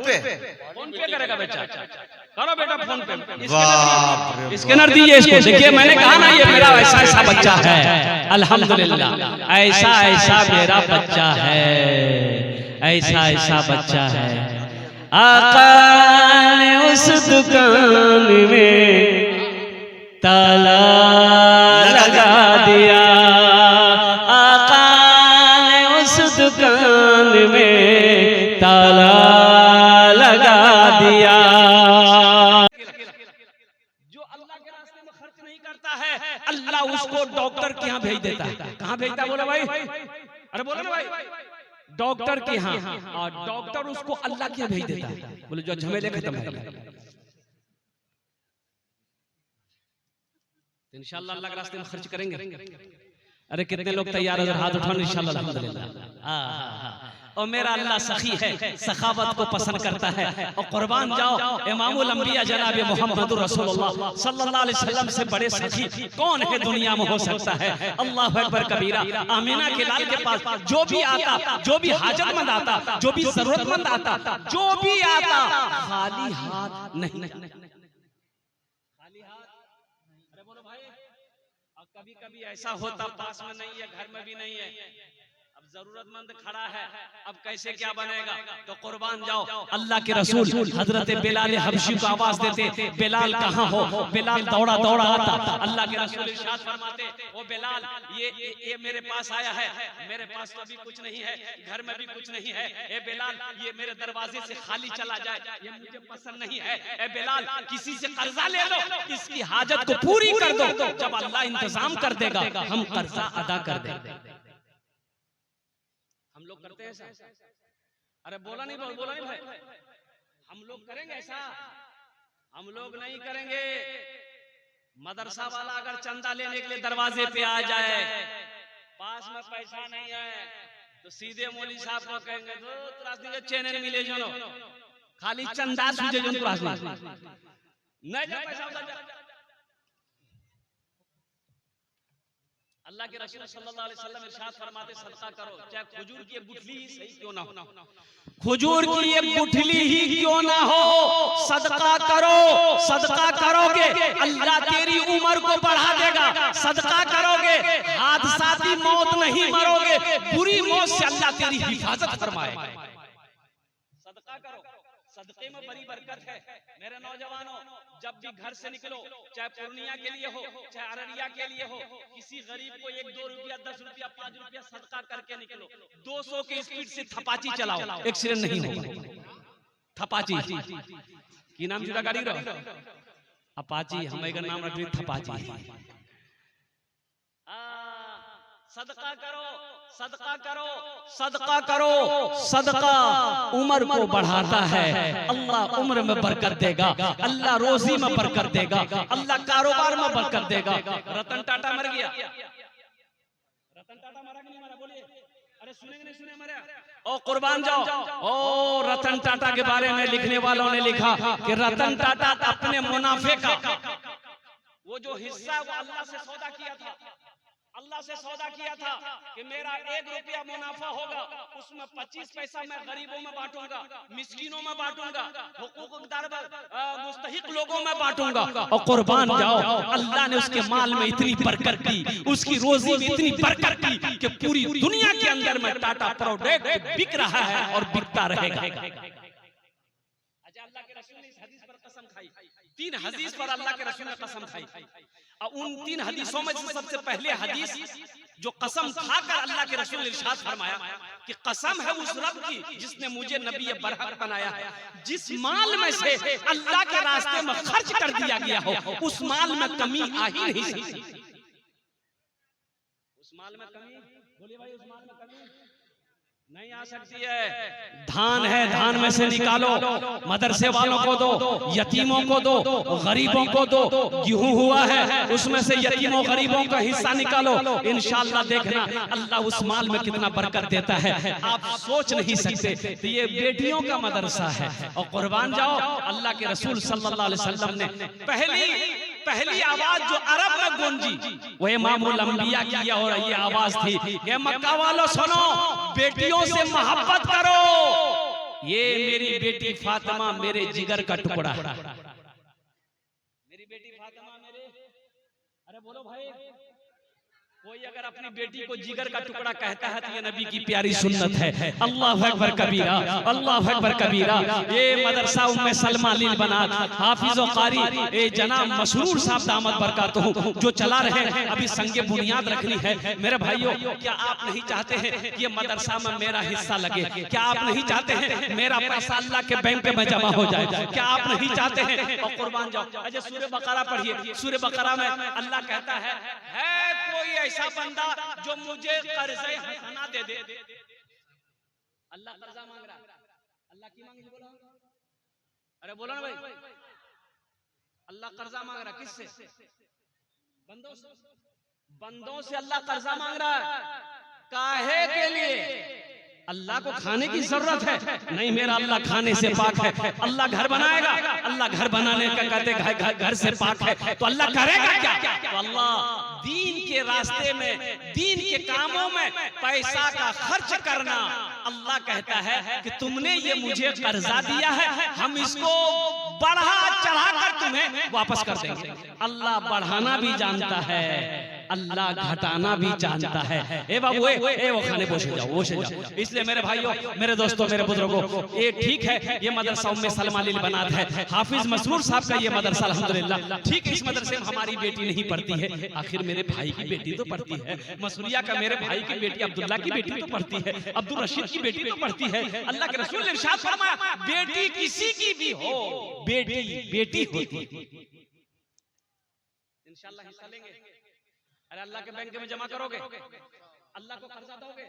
पे करेगा बेटा, करो बेटा फोन पे। स्कैनर दीजिए इसको। देखिए मैंने कहा ना ये मेरा ऐसा ऐसा बच्चा है, अल्हम्दुलिल्लाह ऐसा ऐसा मेरा बच्चा है, ऐसा ऐसा बच्चा है। आका ने उस दुकान में ताला लगा दिया, आका ने उस दुकान में ताला लगा दिया। जो अल्लाह के रास्ते में खर्च नहीं करता है, अल्लाह उसको डॉक्टर के यहाँ भेज देता है। कहाँ भेजता है बोला भाई? अरे बोला ना भाई, डॉक्टर के यहाँ, और डॉक्टर उसको अल्लाह के यहाँ भेज देता है। बोले जो झमेले खत्म है, इंशाअल्लाह अल्लाह के रास्ते में खर्च करेंगे। अरे कितने लोग तैयार हैं? हाथ उठाओ इंशाअल्लाह अल्हम्दुलिल्लाह। और मेरा अल्लाह सखी है, सखावत को पसंद करता है। और कुर्बान जाओ इमामुल अंबिया जनाब मोहम्मद रसूलुल्लाह सल्लल्लाहु अलैहि वसल्लम से बड़े सखी कौन है दुनिया में हो सकता है? अल्लाह अकबर कबीरा। आमीना के लाल के पास जो भी आता, जो भी हाजतमंद आता, जो भी जरूरतमंद आता, जो भी आता, खाली हाथ नहीं, खाली हाथ। अरे बोलो भाई, अब कभी कभी ऐसा होता पास में नहीं है, घर में भी नहीं है, अब जरूरतमंद खड़ा है, अब कैसे क्या बनेगा? तो कुर्बान जाओ अल्लाह के रसूल हजरत बिलाल हबशी को आवाज देते, बिलाल कहाँ हो? बिलाल दौड़ा दौड़ा आता, अल्लाह के रसूल इरशाद फरमाते, ओ बिलाल ये मेरे पास आया है, मेरे पास तो अभी कुछ नहीं है, घर में भी कुछ नहीं है। ए बिलाल ये मेरे दरवाजे से खाली चला जाए, ये मुझे पसंद नहीं है। ए बिलाल किसी से कर्जा ले लो, इसकी हाजत को पूरी कर दो, जब अल्लाह इंतजाम कर देगा हम कर्जा अदा कर देंगे। हम लोग करते हैं ऐसा? अरे बोला नहीं भाई, हम लोग करेंगे ऐसा? हम लोग नहीं करेंगे। मदरसा वाला अगर चंदा लेने के लिए दरवाजे पे आ जाए, पास में पैसा नहीं है, तो सीधे मौली साहब को कहेंगे तो त्रासदी चैनल मिले जो खाली चंदा सूझे जो नहीं जा पैसा। अल्लाह के रसूल सल्लल्लाहु अलैहि वसल्लम इरशाद फरमाते, सदका करो, चाहे खजूर की एक गुठली ही सही क्यों ना हो, खजूर की एक गुठली ही क्यों ना हो, सदका करो। सदका करोगे अल्लाह तेरी उम्र को बढ़ा देगा। सदका करोगे हादसाती मौत नहीं मरोगे, बुरी मौत से अल्लाह तेरी हिफाजत फरमाएगा। सदका करो, सदके में बड़ी बरकत है। मेरे नौजवानों, जब भी घर से निकलो, चाहे पूर्णिया के लिए हो, चाहे अररिया के लिए हो, किसी गरीब को 1-2 रुपया, 10 रुपया, 5 रुपया सदका करके निकलो। 200 की स्पीड से थपाची चलाओ, एक्सीडेंट नहीं होगा। थपाची की नाम जुड़ा गाड़ी रहो, अपाची हमें नाम रख ली थपाची। सदका करो, सदका करो, सदका करो। सदका उम्र को बढ़ाता है, अल्लाह उम्र में बरकत देगा, अल्लाह रोजी में बरकत देगा, अल्लाह कारोबार में बरकत देगा। रतन टाटा मर गया, रतन टाटा मरा कि नहीं मरा? बोलिए। अरे सुने नहीं सुने? मरा। ओ कुर्बान जाओ। ओ रतन टाटा के बारे में लिखने वालों ने लिखा कि रतन टाटा अपने मुनाफे का वो जो हिस्सा वो अल्लाह से सौदा किया था, अल्लाह से सौदा किया था कि मेरा 1 रुपया मुनाफा होगा, उसमें 25 पैसा मैं गरीबों में बांटूंगा, मिस्कीनों में बांटूंगा, हुकूकदार मुस्तहिक लोगों में बांटूंगा। और कुर्बान जाओ अल्लाह ने उसके माल में इतनी बरकत दी, उसकी रोजी में इतनी बरकत दी कि पूरी दुनिया के अंदर में टाटा प्रोडक्ट बिक रहा है और बिकता रहेगा। अल्लाह के रसूल ने इस हदीस पर कसम खाई, 3 हदीस पर अल्लाह के रसूल ने कसम खाई। और उन 3 हदीसों में से सबसे पहले हदीस जो कसम खाकर अल्लाह के रसूल ने इरशाद फरमाया कि कसम है उस रब की जिसने मुझे नबी बरहक बनाया है, जिस माल में से अल्लाह के रास्ते में खर्च कर दिया गया हो उस माल में कमी आ ही नहीं सकती। उस माल में कमी, बोलिए भाई, उस माल में कमी नहीं आ सकती है। धान है, धान में से निकालो, मदरसे वालों को दो, यतीमों को दो, गरीबों को दो। गेहूं हुआ है, उसमें से यतीमों गरीबों का हिस्सा निकालो, इंशाअल्लाह देखना अल्लाह उस माल में कितना बरकत देता है, आप सोच नहीं सकते। तो ये बेटियों का मदरसा है। और कुर्बान जाओ अल्लाह के रसूल सल्लल्लाहु अलैहि वसल्लम ने पहली आवाज जो अरब में गूंजी वो इमामुल अंबिया की और ये आवाज थी, ये मक्का वालों सुनो, बेटियों से मोहब्बत करो। ये मेरी बेटी फातिमा मेरे जिगर का टुकड़ा है। मेरी बेटी फातिमा मेरे, अरे बोलो भाई, कोई अगर अपनी बेटी को जिगर का टुकड़ा कहता है तो ये नबी की प्यारी सुन्नत है। अल्लाह अकबर कबीरा, अल्लाह अकबर कबीरा। ये मदरसा उम्मे सलमा लिल बनात हाफिज व कारी ए जनाब मसरूर साहब दामद बरकातहू जो चला रहे हैं, अभी संगे बुनियाद रखनी है। मेरे भाइयों, क्या आप नहीं चाहते हैं ये मदरसा में मेरा हिस्सा लगे? क्या आप नहीं चाहते हैं मेरा पैसा अल्लाह के बैंक में जमा हो जाए? क्या आप नहीं चाहते हैं? और कुर्बान जाओ। अच्छा, सूरह बकरा पढ़िए। सूरह बकरा में अल्लाह कहता है कोई ऐसा बंदा जो मुझे कर्ज़े हसना दे दे। अल्लाह कर्जा मांग रहा, अल्लाह की मांग बोला, अरे बोलो ना भाई, अल्लाह कर्जा मांग रहा किससे? बंदों से। बंदों से अल्लाह कर्जा मांग रहा है, काहे के लिए? अल्लाह को खाने की जरूरत है? नहीं, मेरा अल्लाह खाने से पाक है। अल्लाह घर बनाएगा, अल्लाह घर बनाने का कहते घर से पाक है, तो अल्लाह करेगा क्या? तो अल्लाह दीन के रास्ते में, दीन के कामों में पैसा का खर्च करना, अल्लाह कहता है कि तुमने ये मुझे कर्जा दिया है, हम इसको बढ़ा चढ़ा कर तुम्हें वापस कर देंगे। अल्लाह बढ़ाना भी जानता है, अल्लाह घटाना भी जानता है। ए बाबू, वो खाने पोषे जाओ, वो से जाओ। इसलिए मेरे भाइयों, मेरे दोस्तों, मेरे बुजुर्गों, ये ठीक है, ये मदरसा उम्मे सलमा लिल बनात है, हाफिज मसरूर साहब का ये मदरसा अल्हम्दुलिल्लाह। ठीक है, इस मदरसे में हमारी बेटी नहीं पढ़ती है, आखिर मेरे भाई की बेटी तो पढ़ती है। मसूरिया का मेरे भाई की बेटी अब्दुल्ला की बेटी तो पढ़ती है, अब्दुल रशीद की बेटी तो पढ़ती है। अल्लाह के रसूल ने इरशाद फरमाया, बेटी किसी की भी हो, बेटी बेटी होती है। इंशाअल्लाह हिस्सा लेंगे। अरे अल्लाह के बैंक में जमा करोगे, अल्लाह को कर्जा दोगे।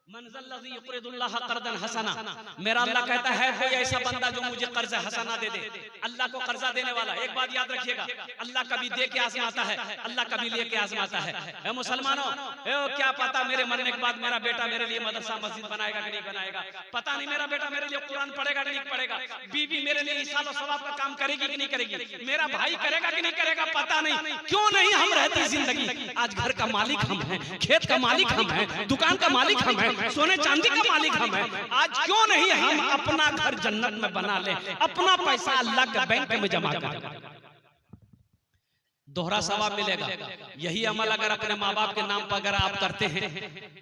मंज़ल लज़ी युक़रिदुल्लाह क़र्ज़न हसना, मेरा अल्लाह कहता है कोई ऐसा बंदा जो मुझे कर्ज हसना दे दे। अल्लाह को कर्जा देने वाला, एक बात याद रखिएगा, अल्लाह कभी दे के आजमाता है, अल्लाह कभी ले के आजमाता है। ए मुसलमानों, क्या पता मेरे मरने के बाद मेरा बेटा मेरे लिए मदरसा मस्जिद बनाएगा कि नहीं बनाएगा, पता नहीं मेरा बेटा मेरे लिए कुरान पढ़ेगा कि नहीं पढ़ेगा, बीवी मेरे लिए इसाल और सवाब का काम करेगी कि नहीं करेगी, मेरा भाई करेगा कि नहीं करेगा, पता नहीं। क्यों नहीं हम रहती जिंदगी? आज घर का मालिक हम हैं, खेत का मालिक हम हैं, दुकान का मालिक हम हैं, सोने चांदी का मालिक हम हैं। आज क्यों नहीं हम अपना घर जन्नत में बना ले, अपना पैसा अल्लाह के बैंक में जमा कर, दोहरा सवाब मिलेगा। यही अमल अगर अपने माँ बाप के नाम पर अगर आप करते हैं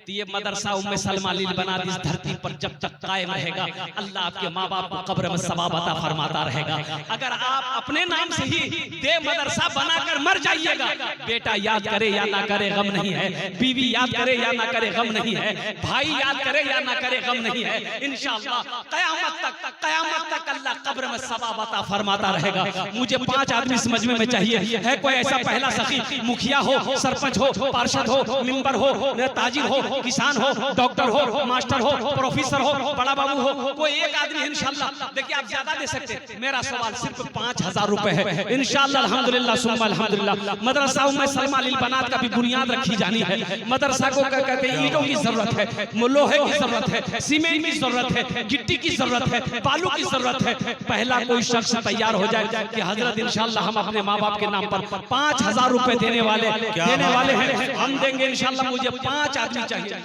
तो ये मदरसा उम्मे सलमा लिल बनात इस धरती पर जब तक कायम रहेगा, अल्लाह आपके माँ बाप को कब्र में सवाब अता फरमाता रहेगा। अगर आप अपने नाम से ही दे मदरसा बनाकर मर जाइएगा, बेटा याद करे या ना करे गम नहीं है, बीवी याद करे या ना करे गम नहीं है, भाई याद करे या ना करे गम नहीं है। इंशाअल्लाह कयामत तक अल्लाह कब्र में सवाब अता फरमाता रहेगा। मुझे 5 आदमी इस मजमे में चाहिए, है कोई ऐसा पहला सखी, मुखिया हो, सरपंच हो, पार्षद हो, मेंबर हो, ताजिर हो, किसान हो, डॉक्टर हो, मास्टर हो, प्रोफेसर हो, बड़ा बाबू हो, कोई एक आदमी इंशाअल्लाह। देखिए आप ज्यादा दे सकते, मेरा सवाल सिर्फ 5000 रुपए है। इंशाअल्लाह अल्हम्दुलिल्लाह सुम्मा अल्हम्दुलिल्लाह मदरसा उम्मे सलमा लिल बनात का भी बुनियाद रखी जानी है। मदरसा को कहते हैं ईंटों की जरूरत है, लोहे की जरूरत है, सीमेंट की जरूरत है, गिट्टी की जरूरत है, बालू की जरूरत है। पहला कोई शख्स तैयार हो जाए कि हजरत इंशाअल्लाह हम अपने माँ बाप के नाम पर 5000 रुपए देने वाले हैं, हम देंगे इंशाअल्लाह। मुझे 5 आदमी चाहिए,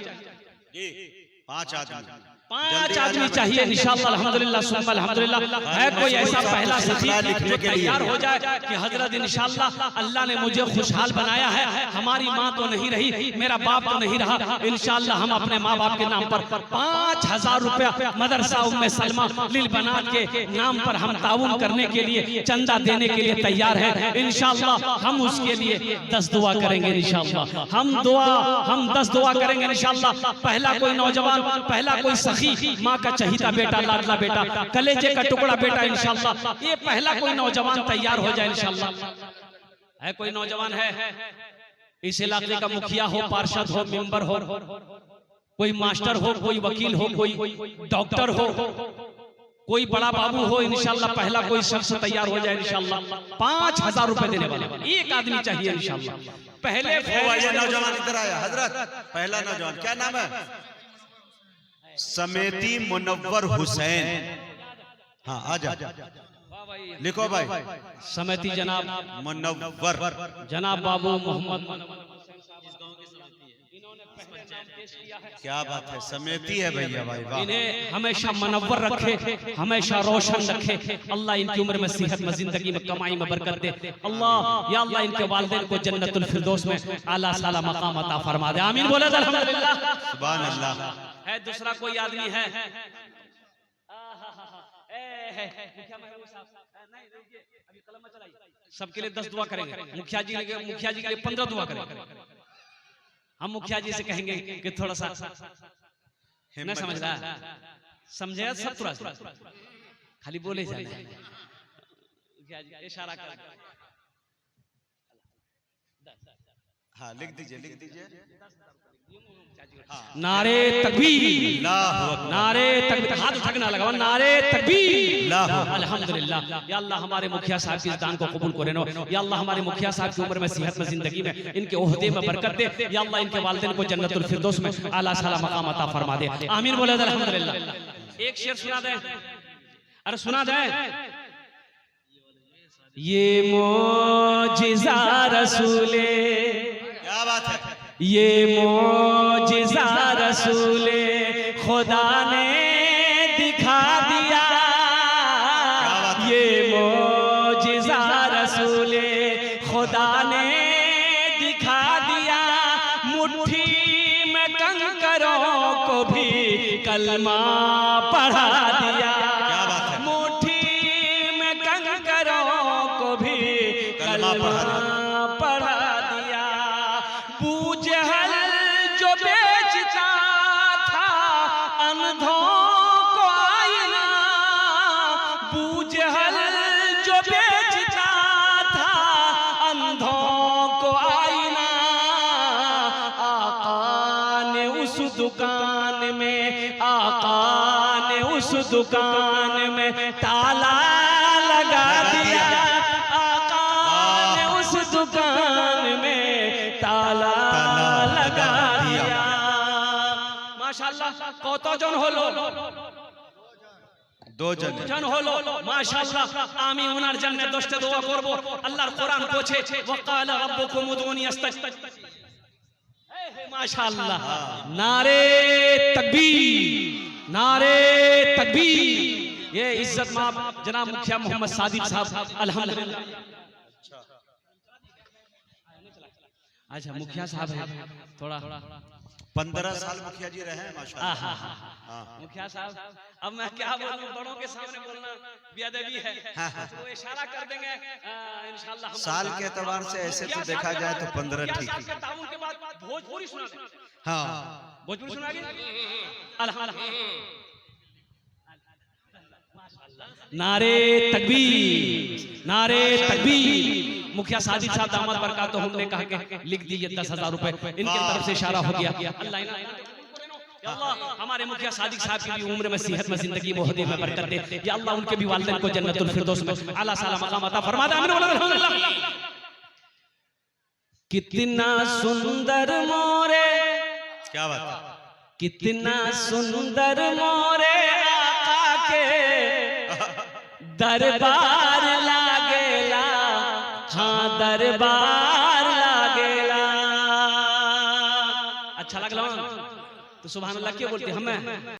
5 आदमी चाहिए इंशाअल्लाह अल्हम्दुलिल्लाह सुम्मा अल्हम्दुलिल्लाह। है कोई ऐसा पहला सखी जो तैयार हो जाए कि हजरत इंशाअल्लाह अल्लाह ने मुझे खुशहाल बनाया है, हमारी माँ तो नहीं रही, मेरा बाप तो नहीं रहा, इंशाअल्लाह हम अपने माँ बाप के नाम पर 5000 रुपया मदरसा उम्मे सलमा लिल बनात के नाम पर हम ताउन करने के लिए, चंदा देने के लिए तैयार है। इंशाअल्लाह हम उसके लिए 10 दुआ करेंगे इंशाअल्लाह। हम 10 दुआ करेंगे इंशाअल्लाह। पहला कोई नौजवान, पहला कोई सखी, माँ का चहीता बेटा, लाडला बेटा, कलेजे का टुकड़ा बेटा, इंशाअल्लाह ये पहला कोई नौजवान तैयार हो जाए इंशाअल्लाह। है कोई नौजवान है इस इलाके का, मुखिया हो, पार्षद हो, मेंबर हो, कोई मास्टर हो, कोई वकील हो, कोई डॉक्टर हो, कोई बड़ा बाबू हो, इंशाअल्लाह पहला कोई शख्स तैयार हो जाए इंशाअल्लाह। 5000 रुपए देने वाला एक आदमी चाहिए इंशाअल्लाह। पहले नौजवान इधर आया हजरत, पहला नौजवान क्या नाम है? समेती मुनव्वर हुसैन। हाँ आजा, लिखो भाई। समेती जनाब मुनव्वर, जनाब बाबू मोहम्मद पहले नाम पेश किया है। क्या बात है, समेती है भैया भाई, वाह। इन्हें हमेशा मनव्वर रखे, हमेशा रोशन रखे। अल्लाह इनकी उम्र में सेहत में, जिंदगी में, कमाई में बरकत दे। अल्लाह या अल्लाह इनके वालिदैन को जन्नतुल फिरदौस में आला साला मकाम अता फरमा दे। आमीन बोले अल्हम्दुलिल्लाह। सुभान अल्लाह। है दूसरा कोई आदमी है? सबके लिए 10 दुआ करेंगे। मुखिया जी के लिए 15 दुआ करेंगे। हम मुखिया जी से कहेंगे कि थोड़ा सा न समझ रहा, समझे सब थोड़ा खाली बोले जाना है। मुखिया जी इशारा कर, हाँ लिख दीजिए, लिख दीजिए। नारे तकबीर, अल्लाहु अकबर। नारे तकबीर, हाथ उठाना लगा, नारे तकबीर। अल्लाहु अकबर। अल्हम्दुलिल्लाह। या अल्लाह हमारे मुखिया साहब की इस दान को कबूल करे नो। या अल्लाह हमारे मुखिया साहब की उम्र में, सेहत में, जिंदगी में, इनके ओहदे में बरकत दे। या अल्लाह इनके वालिदैन को जन्नतुल फिरदौस में आला साला मकाम अता फरमा दे। आमीन बोले अल्हम्दुलिल्लाह। एक शेर सुना दे, अरे सुना दे। ये मोजिज़ा रसूले, क्या बात है, ये मोजिज़ा रसूले खुदा ने दिखा दिया। ये मोजिज़ा रसूले खुदा ने दिखा दिया। मुट्ठी में कंकरों को भी कलमा पढ़ा दिया। क्या बात है, मुट्ठी में कंकरों को भी कलमा पढ़ा पढ़ा दिया। बूजहल जो बेचता था अंधों को आईना, बूजहल जो बेचता था अंधों को आईना, आका ने उस दुकान में, आका ने उस दुकान में ताला लगा दिया। आका ने उस दुकान में ताला लगा दिया। माशाअल्लाह কতজন হলো? 2 जन। জন হলো মাশাআল্লাহ। আমি ওনার জন্য 10টা দোয়া করব। আল্লাহর কোরআন বলছে ওয়াকালা রাব্বুকুম উদউনি আস্তাজিব। माशाअल्लाह। नारे तकबीर, नारे तकबीर। ये इज्जत माब जनाब मुखिया मोहम्मद सादिक साहब, अल्हम्दुलिल्लाह। अच्छा मुखिया साहब है थोड़ा 15 साल मुखिया जी रहे हैं माशाअल्लाह। हाँ। मुखिया साहब, अब मैं क्या बोलूं, बड़ों के सामने बोलना बेअदबी है। तो इशारा कर देंगे इंशाअल्लाह। साल के एतबार से ऐसे तो देखा जाए तो 15 ठीक है। ताउन के बाद भोजपुरी सुना दे। हाँ भोजपुरी सुनागे अल्हम्दुलिल्लाह। नारे तकबीर, नारे तकबीर। मुखिया सादिक साहब दामद बरकात तो हमने कहा कि लिख दीजिए 10,000 रुपए, इनकी तरफ से इशारा हो गया। अल्लाह या अल्लाह हमारे मुखिया सादिक साहब की भी उम्र में, सेहत में, जिंदगी में, ओहदे में बरकत दे। या अल्लाह उनके भी वालिदैन को जन्नतुल फिरदौस में आला साला मकाम अता फरमा दे। आमीन बोलो अल्हम्दुलिल्लाह। कितना सुंदर मोरे, क्या बात है, कितना सुंदर मोरे आका के दरबार लागेला। हाँ दरबार लागेला। अच्छा लगला तो सुभान अल्लाह क्यों बोलते हमें?